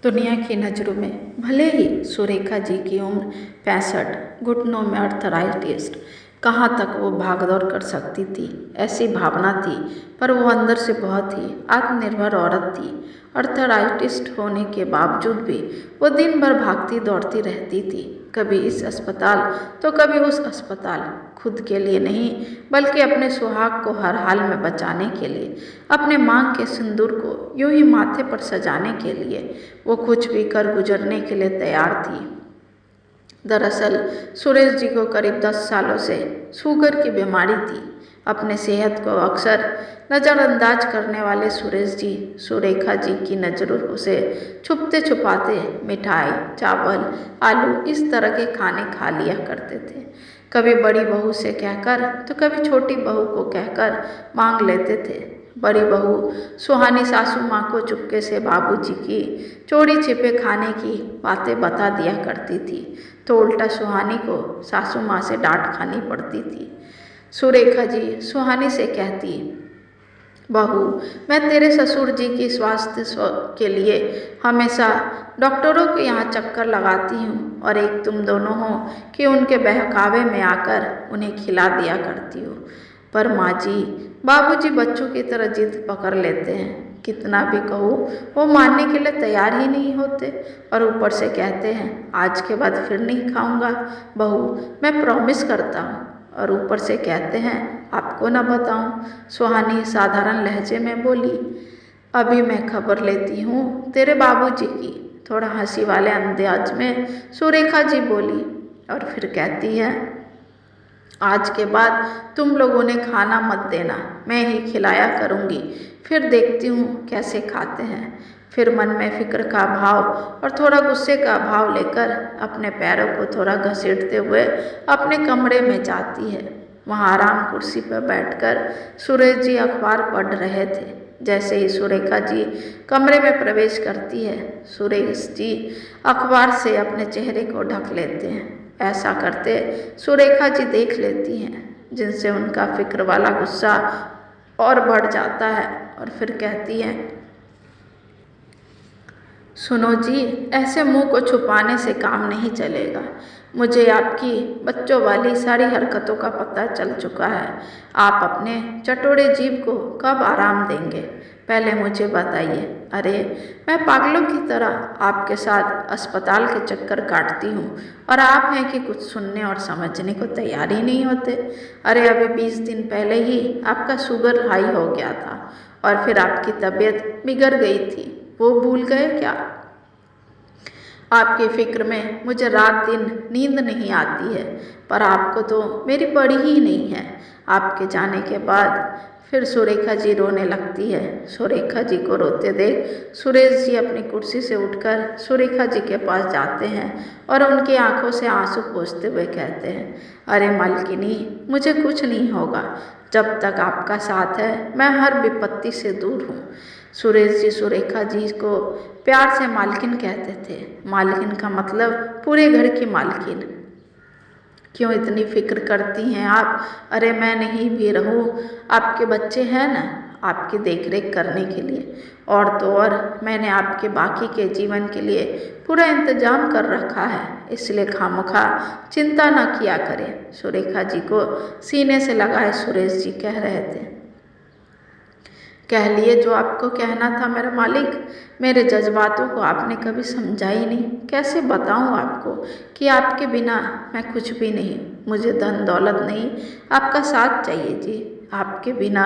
दुनिया की नज़रों में भले ही सुरेखा जी की उम्र 65, घुटनों में अर्थराइटिस, कहाँ तक वो भागदौड़ कर सकती थी ऐसी भावना थी, पर वो अंदर से बहुत ही आत्मनिर्भर औरत थी। अर्थराइटिस होने के बावजूद भी वो दिन भर भागती दौड़ती रहती थी, कभी इस अस्पताल तो कभी उस अस्पताल, खुद के लिए नहीं बल्कि अपने सुहाग को हर हाल में बचाने के लिए, अपने मांग के सिंदूर को यूं ही माथे पर सजाने के लिए वो कुछ भी कर गुजरने के लिए तैयार थी। दरअसल सुरेश जी को करीब 10 सालों से शुगर की बीमारी थी। अपने सेहत को अक्सर नज़रअंदाज करने वाले सुरेश जी सुरेखा जी की नज़रों से छुपते छुपाते मिठाई, चावल, आलू इस तरह के खाने खा लिया करते थे। कभी बड़ी बहू से कहकर तो कभी छोटी बहू को कहकर मांग लेते थे। बड़ी बहू सुहानी सासू माँ को चुपके से बाबूजी की चोरी छिपे खाने की बातें बता दिया करती थी, तो उल्टा सुहानी को सासू माँ से डांट खानी पड़ती थी। सुरेखा जी सुहानी से कहती, बहू, मैं तेरे ससुर जी की स्वास्थ्य के लिए हमेशा डॉक्टरों के यहाँ चक्कर लगाती हूँ और एक तुम दोनों हो कि उनके बहकावे में आकर उन्हें खिला दिया करती हो। पर माँ जी, बाबूजी बच्चों की तरह जिद पकड़ लेते हैं, कितना भी कहूँ वो मानने के लिए तैयार ही नहीं होते और ऊपर से कहते हैं आज के बाद फिर नहीं खाऊंगा बहू, मैं प्रॉमिस करता हूँ। और ऊपर से कहते हैं आपको न बताऊं। सुहानी साधारण लहजे में बोली, अभी मैं खबर लेती हूँ तेरे बाबूजी की। थोड़ा हंसी वाले अंदाज में सुरेखा जी बोली और फिर कहती है, आज के बाद तुम लोग उन्हें खाना मत देना, मैं ही खिलाया करूँगी, फिर देखती हूँ कैसे खाते हैं। फिर मन में फिक्र का भाव और थोड़ा गुस्से का भाव लेकर अपने पैरों को थोड़ा घसीटते हुए अपने कमरे में जाती है। वहाँ आराम कुर्सी पर बैठकर सुरेश जी अखबार पढ़ रहे थे। जैसे ही सुरेखा जी कमरे में प्रवेश करती है, सुरेश जी अखबार से अपने चेहरे को ढक लेते हैं। ऐसा करते सुरेखा जी देख लेती हैं, जिनसे उनका फिक्र वाला गुस्सा और बढ़ जाता है और फिर कहती हैं, सुनो जी, ऐसे मुंह को छुपाने से काम नहीं चलेगा। मुझे आपकी बच्चों वाली सारी हरकतों का पता चल चुका है। आप अपने चटोरे जीभ को कब आराम देंगे, पहले मुझे बताइए। अरे, मैं पागलों की तरह आपके साथ अस्पताल के चक्कर काटती हूँ और आप हैं कि कुछ सुनने और समझने को तैयार ही नहीं होते। अरे, अभी 20 दिन पहले ही आपका शुगर हाई हो गया था और फिर आपकी तबीयत बिगड़ गई थी, वो भूल गए क्या? आपकी फिक्र में मुझे रात दिन नींद नहीं आती है, पर आपको तो मेरी पड़ी ही नहीं है। आपके जाने के बाद फिर सुरेखा जी रोने लगती है। सुरेखा जी को रोते देख सुरेश जी अपनी कुर्सी से उठकर सुरेखा जी के पास जाते हैं और उनकी आंखों से आंसू पोंछते हुए कहते हैं, अरे मालकिनी, मुझे कुछ नहीं होगा। जब तक आपका साथ है मैं हर विपत्ति से दूर हूँ। सुरेश जी सुरेखा जी को प्यार से मालकिन कहते थे। मालकिन का मतलब पूरे घर की मालकिन। क्यों इतनी फिक्र करती हैं आप? अरे, मैं नहीं भी रहूँ, आपके बच्चे हैं ना आपकी देखरेख करने के लिए, और तो और मैंने आपके बाकी के जीवन के लिए पूरा इंतजाम कर रखा है, इसलिए खामखा चिंता न किया करें। सुरेखा जी को सीने से लगाए सुरेश जी कह रहे थे, कह लिए जो आपको कहना था मेरा मालिक। मेरे जज्बातों को आपने कभी समझा ही नहीं। कैसे बताऊं आपको कि आपके बिना मैं कुछ भी नहीं। मुझे धन दौलत नहीं, आपका साथ चाहिए जी। आपके बिना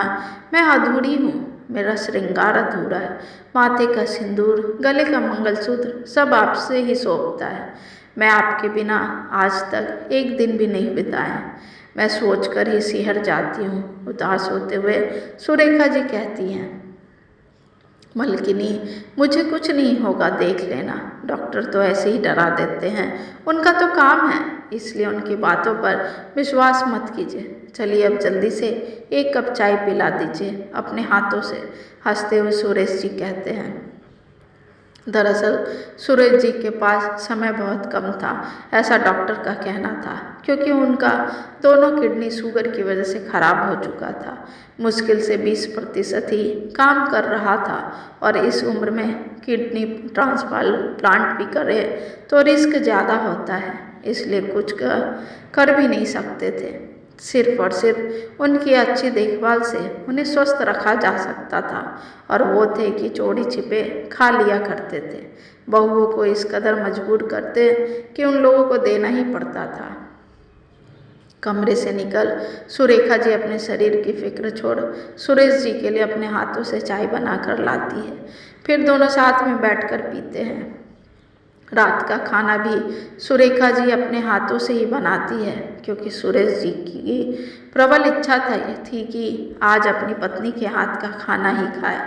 मैं अधूरी हूँ, मेरा श्रृंगार अधूरा है। माथे का सिंदूर, गले का मंगलसूत्र सब आपसे ही सौंपता है। मैं आपके बिना आज तक एक दिन भी नहीं बिताया। मैं सोचकर ही सिहर जाती हूँ। उदास होते हुए सुरेखा जी कहती हैं, मलकिनी, मुझे कुछ नहीं होगा, देख लेना। डॉक्टर तो ऐसे ही डरा देते हैं, उनका तो काम है, इसलिए उनकी बातों पर विश्वास मत कीजिए। चलिए अब जल्दी से एक कप चाय पिला दीजिए अपने हाथों से। हंसते हुए सुरेश जी कहते हैं, दरअसल सुरेश जी के पास समय बहुत कम था, ऐसा डॉक्टर का कहना था, क्योंकि उनका दोनों किडनी शुगर की वजह से खराब हो चुका था। मुश्किल से 20% ही काम कर रहा था और इस उम्र में किडनी ट्रांसप्लांट भी करे तो रिस्क ज़्यादा होता है, इसलिए कुछ कर भी नहीं सकते थे। सिर्फ और सिर्फ उनकी अच्छी देखभाल से उन्हें स्वस्थ रखा जा सकता था, और वो थे कि चोरी छिपे खा लिया करते थे। बहुओं को इस कदर मजबूर करते कि उन लोगों को देना ही पड़ता था। कमरे से निकल सुरेखा जी अपने शरीर की फिक्र छोड़ सुरेश जी के लिए अपने हाथों से चाय बनाकर लाती है, फिर दोनों साथ में बैठकर पीते हैं। रात का खाना भी सुरेखा जी अपने हाथों से ही बनाती है, क्योंकि सुरेश जी की प्रबल इच्छा थी कि आज अपनी पत्नी के हाथ का खाना ही खाए।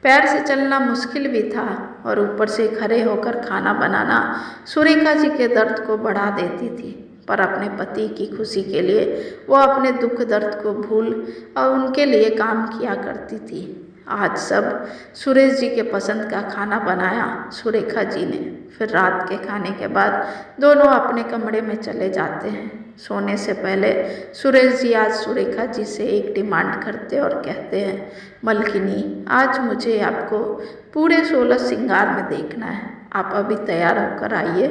पैर से चलना मुश्किल भी था और ऊपर से खड़े होकर खाना बनाना सुरेखा जी के दर्द को बढ़ा देती थी, पर अपने पति की खुशी के लिए वो अपने दुख दर्द को भूल और उनके लिए काम किया करती थी। आज सब सुरेश जी के पसंद का खाना बनाया सुरेखा जी ने। फिर रात के खाने के बाद दोनों अपने कमरे में चले जाते हैं। सोने से पहले सुरेश जी आज सुरेखा जी से एक डिमांड करते और कहते हैं, मलकिनी, आज मुझे आपको पूरे 16 श्रृंगार में देखना है, आप अभी तैयार होकर आइए।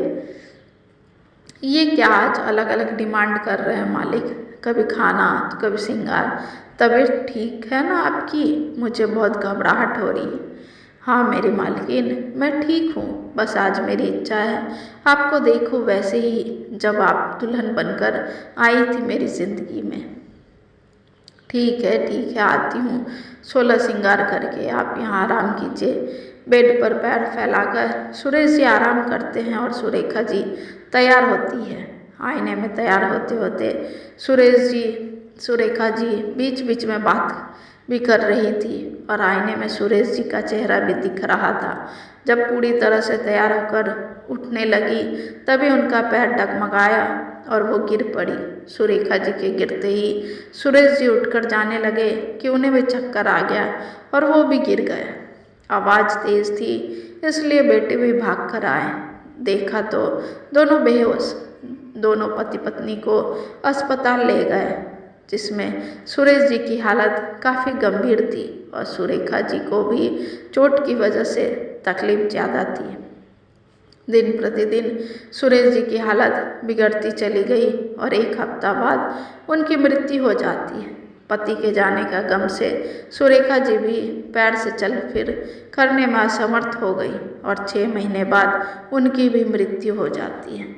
ये क्या आज अलग अलग डिमांड कर रहे हैं मालिक, कभी खाना तो कभी श्रृंगार। तबीयत ठीक है ना आपकी? मुझे बहुत घबराहट हो रही है। हाँ मेरी मालकिन, मैं ठीक हूँ, बस आज मेरी इच्छा है आपको देखूँ वैसे ही जब आप दुल्हन बनकर आई थी मेरी ज़िंदगी में। ठीक है आती हूँ। 16 श्रृंगार करके आप यहाँ आराम कीजिए। बेड पर पैर फैलाकर सुरेश जी आराम करते हैं और सुरेखा जी तैयार होती है। आईने में तैयार होते होते सुरेखा जी बीच बीच में बात भी कर रही थी और आईने में सुरेश जी का चेहरा भी दिख रहा था। जब पूरी तरह से तैयार होकर उठने लगी तभी उनका पैर डगमगाया और वो गिर पड़ी। सुरेखा जी के गिरते ही सुरेश जी उठकर जाने लगे कि उन्हें भी चक्कर आ गया और वो भी गिर गए। आवाज़ तेज थी इसलिए बेटे भी भाग कर आए। देखा तो दोनों बेहोश। दोनों पति पत्नी को अस्पताल ले गए, जिसमें सुरेश जी की हालत काफ़ी गंभीर थी और सुरेखा जी को भी चोट की वजह से तकलीफ ज़्यादा थी। दिन प्रतिदिन सुरेश जी की हालत बिगड़ती चली गई और एक हफ्ता बाद उनकी मृत्यु हो जाती है। पति के जाने का गम से सुरेखा जी भी पैर से चल फिर करने में असमर्थ हो गई और 6 महीने बाद उनकी भी मृत्यु हो जाती है।